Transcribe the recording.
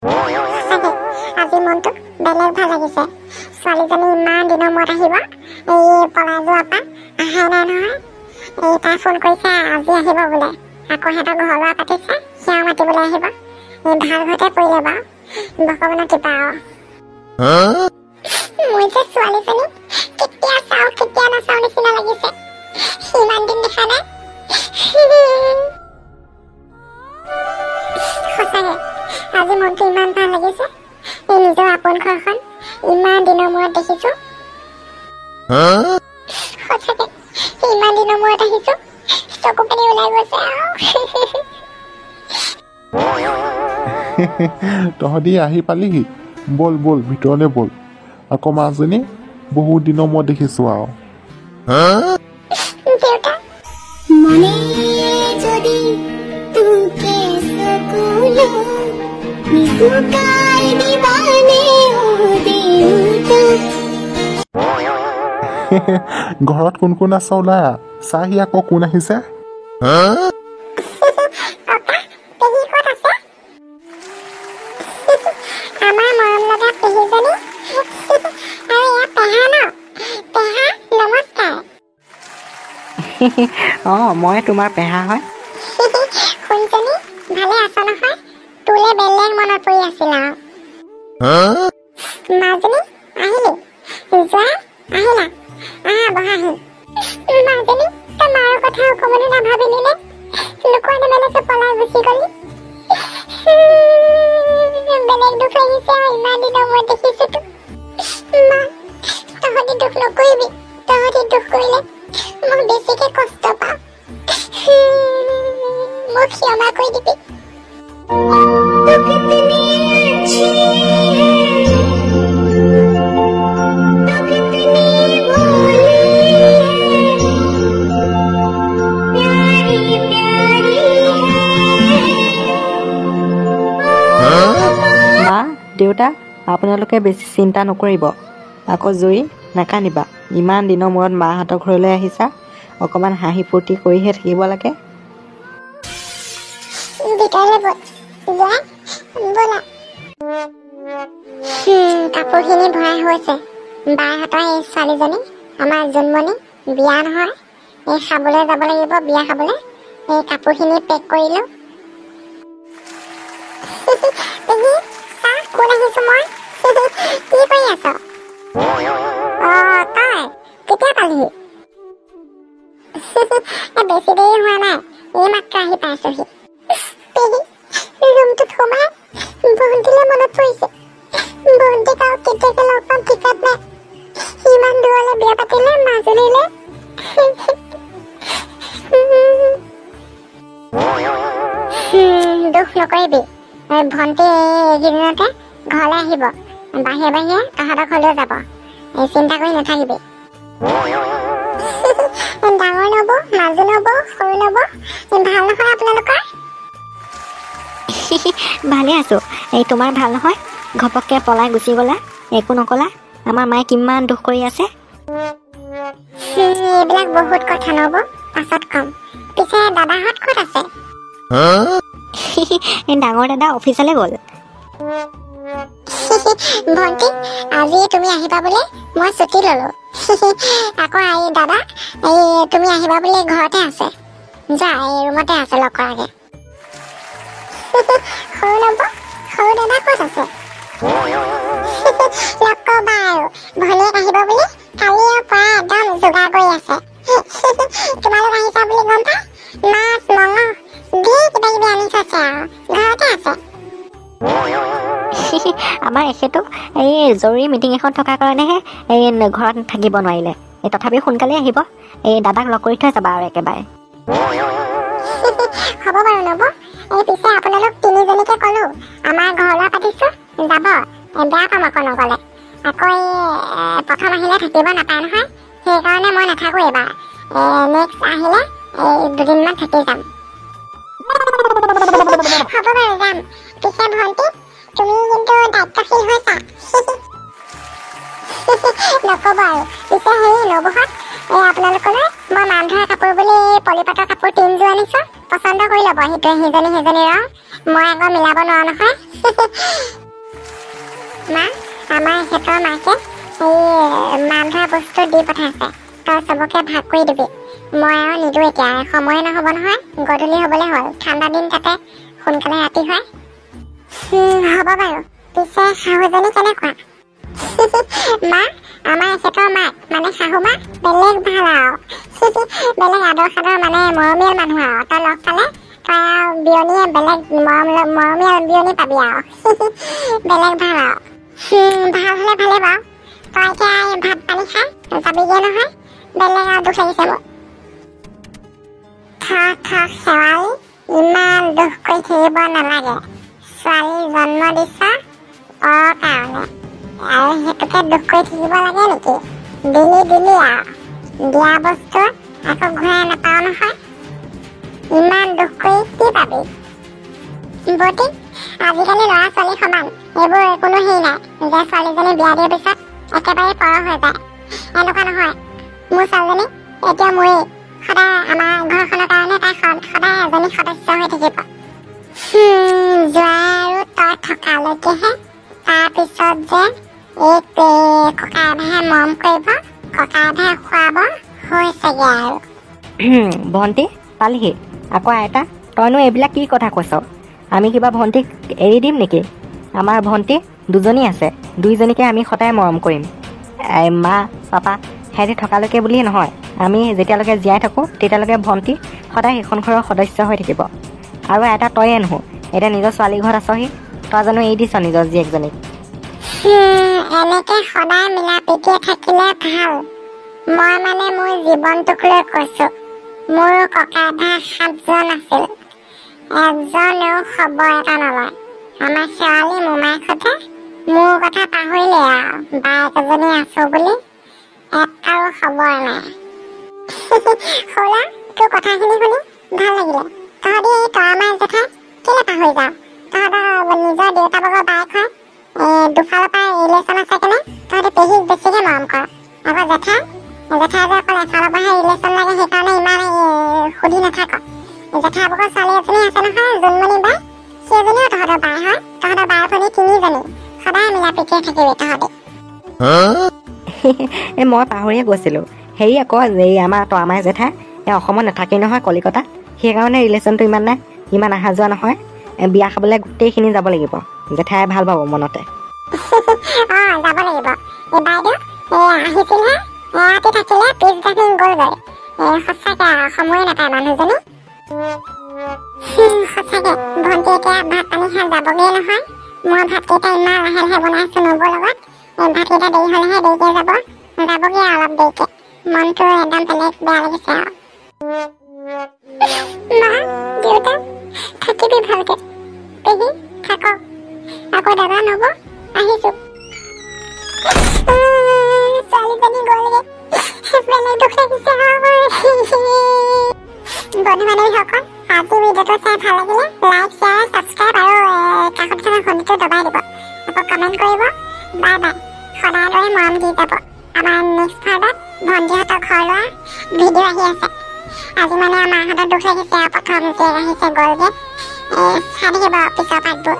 সঁচাকে আজি মনটো বেলেগ ভাল লাগিছে। ছোৱালীজনী ইমান দিনৰ মূৰত আহিব, এই পলাই যোৱাৰ পৰা আহাই নাই নহয়। এই তাই ফোন কৰিছে আজি আহিব বোলে। আকৌ সিহঁতৰ ঘৰ ল'ৰা পাতিছে, সেয়াও মাতিবলৈ আহিব। এই ভাল ঘৰতে পৰিলে বাৰু, ভগৱানৰ কৃপা আৰু। মই যে ছোৱালীজনী কেতিয়া চাওঁ কেতিয়া নাচাওঁ নিচিনা লাগিছে, ইমান দিন দেখা নাই। সঁচাকে আজি মনটো ইমান ভাল লাগিছে। এই নিজৰ আপোন ঘৰখন ইমান দিনৰ মূৰত দেখিছো। সঁচাকে ইমান দিনৰ মূৰত আহিছো, চকু পানী ওলাই গৈছে আৰু। তহঁতি আহি পালিহি, বল বল ভিতৰলৈ বল। আকৌ মাজনী বহুত দিনৰ মূৰত দেখিছো আৰু। দেউতা মনে যদি তোকে সকুলো নিসুকাই দিবানে ও দেউতা। ঘৰত কোন কোন আছে ওলাই আহ, চাহি আকৌ কোন আহিছে। পেহী ক'ত আছে? আমাৰ মৰম লগা পেহীজনী আৰু এয়া পেহা ন? পেহা নমস্কাৰ। মই তোমাৰ পেহা হয়। শুনছনি, ভালে আছ নহয়? তোলে বেলেগ মনত পৰি আছিল আৰু। মাজনী আহিলি? যোৱা আহিলা? বহাহি। মাজনী তই মাৰ কথা অকমানো নাভাবিলি নে? লুকুৱাই নেমেলাকে পলাই গুচি গলি। বেলেগ দুখ লাগিছে আৰু ইমান দিনৰ মূৰত দেখিছো তোক। মা, তহঁতি দুখ নকৰিবি। তহঁতি দুখ কৰিলে মই বেছিকে কষ্ট পাওঁ। মোক ক্ষমা কৰি দিবি। মা, দেউতা, আপোনালোকে বেছি চিন্তা নকৰিব। আকৌ জুই নাকান্দিবা। ইমান দিনৰ মূৰত মাহঁতৰ ঘৰলৈ আহিছা, অকণমান হাঁহি ফূৰ্তি কৰিহে থাকিব লাগে। ভিতৰলৈ বল। যোৱা ব'লা। কাপোৰখিনি ভৰাই হৈছে। বাহঁতৰ এই ছোৱালীজনী আমাৰ জোনমণি বিয়া নহয়, এই খাবলৈ যাব লাগিব, বিয়া খাবলৈ। এই কাপোৰখিনি পেক কৰিলোঁ। পেহী চাহ, কোন আহিছো মই? কি কৰি আছ? তই কেতিয়া পালিহি? বেছি দেৰি হোৱা নাই, এই মাত্ৰ আহি পাইছোহি। পেহী ৰুমটোত সোমাই ভণ্টিলে মনত পৰিছে। ভণ্টিক আৰু কেতিয়াকে লগ পাম ঠিকত নাই। ইমান দূৰলৈ বিয়া পাতিলে মাজুলীলে। দুখ নকৰিবি। ভণ্টি এইকেইদিনতে ঘৰলৈ আহিব। বাহিৰে বাহিৰে তহঁতৰ ঘৰলৈ যাব। চিন্তা কৰি নাথাকিবি। ডাঙৰ নবৌ, মাজু নবৌ, সৰু নবৌ, ভাল নহয় আপোনালোকৰ? ভালে আছো। এই তোমাৰ ভাল নহয়? ঘপককে পলাই গুচি গলা, একো নকলা। আমাৰ মায়ে কিমান দুখ কৰি আছে। এইবিলাক বহুত কথা নবৌ, পাছত কম। পিছে দাদাহঁত ক'ত আছে? ডাঙৰ দাদা অফিচলৈ গ'ল। ভণ্টি, আজি তুমি আহিবা বুলি মই ছুটি ললো। আকৌ এই দাদা, এই তুমি আহিবা বুলি ঘৰতে আছে। যা, এই ৰুমতে আছে, লগ কৰাগে। সৰু নবৌ, সৰু দাদা ক'ত আছে? লগ কৰবা আৰু, ভনীয়েক আহিব বুলি কালিৰে পৰা একদম যোগাৰ কৰি আছে। তোমালোক আহিছা বুলি গম পাই মাছ মঙহ ধেৰ কিবা কিবি আনি থৈছে আৰু, ঘৰতে আছে। আমাৰ এখেতো এই জৰুৰী মিটিং এখন থকাৰ কাৰণেহে এই ঘৰত থাকিব নোৱাৰিলে। তথাপিও সোনকালে আহিব। এই দাদাক লগ কৰি থৈ যাবা আৰু একেবাৰে। হ'ব বাৰু নবৌ। এই পিছে আপোনালোক তিনিজনীকে ক'লো, আমাৰ ঘৰলৈ পাতিছো, যাব। বেয়া পাম আকৌ নগ'লে। আকৌ এই প্ৰথম আহিলে থাকিব নাপায় নহয়, সেইকাৰণে মই নাথাকোঁ এইবাৰ। নেক্সট আহিলে এই দুদিনমান থাকি যাম। হ'ব বাৰু যাম। পিছে ভণ্টি, তুমি কিন্তু দায়িত্বশীল হৈছা। নক'ব আৰু। পিছে হেৰি নবৌহঁত, আপোনালোকলৈ মই মান ধৰা কাপোৰ বুলি পলিপাটৰ কাপোৰ 3 যোৰ আনিছোঁ। পচন্দ কৰি ল'ব, সিজনী ৰং মই আকৌ মিলাব নোৱাৰো নহয় মা আমাৰ এখেতৰ মাকে এই মান ধৰা বস্তু দি পঠাইছে তই চবকে ভাগ কৰি দিবি মই আৰু নিদো এতিয়া সময় নহ'ব নহয় গধূলি হ'বলৈ হ'ল ঠাণ্ডা দিন তাতে সোনকালে ৰাতি হয় হ'ব বাৰু পিছে শাহুজনী কেনেকুৱা মা আমাৰ এখেতৰ মাক মানে শাহু মা বেলেগ ভাল আৰু বেলেগ আদৰ সাদৰ মানে মৰমীয়াল মানুহ আৰু তই লগ পালে তই আৰু বিয়নীয়ে বেলেগ মৰমীয়াল বিয়নী পাবি আৰু বেলেগ ভাল আৰু ভাল হ'লে ভালে বাৰু তই এতিয়া ভাত পানী খাই যাবিগে নহয় বেলেগ আৰু দুখ লাগিছে মোৰ শেৱালি ইমান দুখ কৰি থাকিব নালাগে ছোৱালী জন্ম দিছ কাৰণে আৰু সেইটোকে দুখ কৰি থাকিব লাগে নেকি দিলি আৰু দিয়া বস্তু আকৌ ঘূৰাই নাপাওঁ নহয় ইমান দুখ কৰি কি পাবি বটি আজিকালি ল'ৰা ছোৱালী সমান এইবোৰ কোনো হেৰি নাই যে ছোৱালীজনী বিয়া দিয়াৰ পিছত একেবাৰে পৰ হৈ যায় এনেকুৱা নহয় মোৰ ছোৱালীজনী এতিয়া মোৰেই সদায় আমাৰ ঘৰখনৰ কাৰণে তাই সদায় এজনী সদস্য হৈ থাকিব যোৱা আৰু তই থকালৈকেহে তাৰপিছত যে এই ককাই ভাই মৰম কৰিব ককাই ভাই খুৱাব হৈছেগে আৰু ভণ্টি পালিহি আকৌ আইতা তইনো এইবিলাক কি কথা কৈছ আমি কিবা ভণ্টিক এৰি দিম নেকি আমাৰ ভণ্টি দুজনী আছে দুইজনীকে আমি সদায় মৰম কৰিম মা পাপা সিহঁতি থকালৈকে বুলিয়ে নহয় আমি যেতিয়ালৈকে জীয়াই থাকোঁ তেতিয়ালৈকে ভণ্টি সদায় সেইখন ঘৰৰ সদস্য হৈ থাকিব আৰু এটা তয়ে নহো এতিয়া নিজৰ ছোৱালী ঘৰত আছহি তই জানো এৰি দিছ নিজৰ জীয়েকজনীক এনেকে সদায় মিলা প্ৰীতিয়ে থাকিলে ভাল মই মানে মোৰ জীৱনটোক লৈ কৈছো মোৰ ককাই ভাই 7জন আছিল এজনেও খবৰ এটা নলয় আমাৰ শেৱালি মোমাইকহঁতে মোৰ কথা পাহৰিলে আৰু বায়েক এজনী আছো বুলি এটাও খবৰ নাই সৌলা তোৰ কথাখিনি শুনি ভাল লাগিলে তহঁতি এই তৰা মাই জেঠাই কেলে পাহৰি যাওঁ তহঁতৰ নিজৰ দেউতাকৰ বায়েক হয় দুফালৰ পৰা ৰিলেশ্যন আছে কেনে তহঁতি পেহীক বেছিকে মৰম কৰ আকৌ জেঠাই যে অকল এফালৰ পৰাহে ৰিলেশ্যন লাগে সেইকাৰণে ইমান সুধি নাথাক জেঠাইবোকৰ ছোৱালী এজনী আছে নহয় জোনমণি বাই সেইজনীও তহঁতৰ বাই হয় তহঁতৰ বাই ভনী 3জনী সদায় মিলা প্ৰীতিয়ে থাকিবি তহঁতি এই মই পাহৰিয়ে গৈছিলোঁ হেৰি আকৌ এই আমাৰ তৰামাই জেঠাই এই অসমত নাথাকেই নহয় কলিকতা সেইকাৰণে ৰিলেশ্যনটো ইমান নাই ইমান অহা যোৱা নহয় বিয়া খাবলৈ গোটেইখিনি যাব লাগিব জেঠাই ভাল পাব মনতে যাব লাগিব এই বাইদেউ আহিছিলহে ৰাতি থাকিলে পিছদিনাখিনি গ'লগৈ সঁচাকে সময়ে নাপায় মানুহজনী সঁচাকে ভণ্টি এতিয়া ভাত পানী খাই যাবগৈ নহয় মই ভাতকেইটা ইমান লাহে লাহে বনাইছো নবৌৰ লগত ভাতকেইটা দেৰি হ'লেহে দেৰিকে যাবগৈ অলপ দেৰিকে মনটো একদম বেলেগ বেয়া লাগিছে আৰু মা দেউতা থাকিবি ভালকে পেহী থাকক আকৌ দাদা নব আহিছো ছোৱালীজনী গ'লগে বেলেগ দুখ লাগিছে বন্ধু বান্ধৱীসকল আজি ভিডিঅ'টো চাই ভাল লাগিলে লাইক শ্বেয়াৰ ছাবস্ক্ৰাইব আৰু কাষত থকা ঘণ্টিটো দবাই দিব আকৌ কমেণ্ট কৰিব বাই বাই সদায় দৰে মৰম দি যাব আমাৰ নেক্সট ভাৰ্ডত ভণ্টিহঁতৰ ঘৰ লোৱা ভিডিঅ' আহি আছে আজি মানে আমাৰ হাতত দুখ লাগিছে প্ৰথম যে আহিছে গ'লগে চাই থাকিব পিছৰ পাৰ্টবোৰ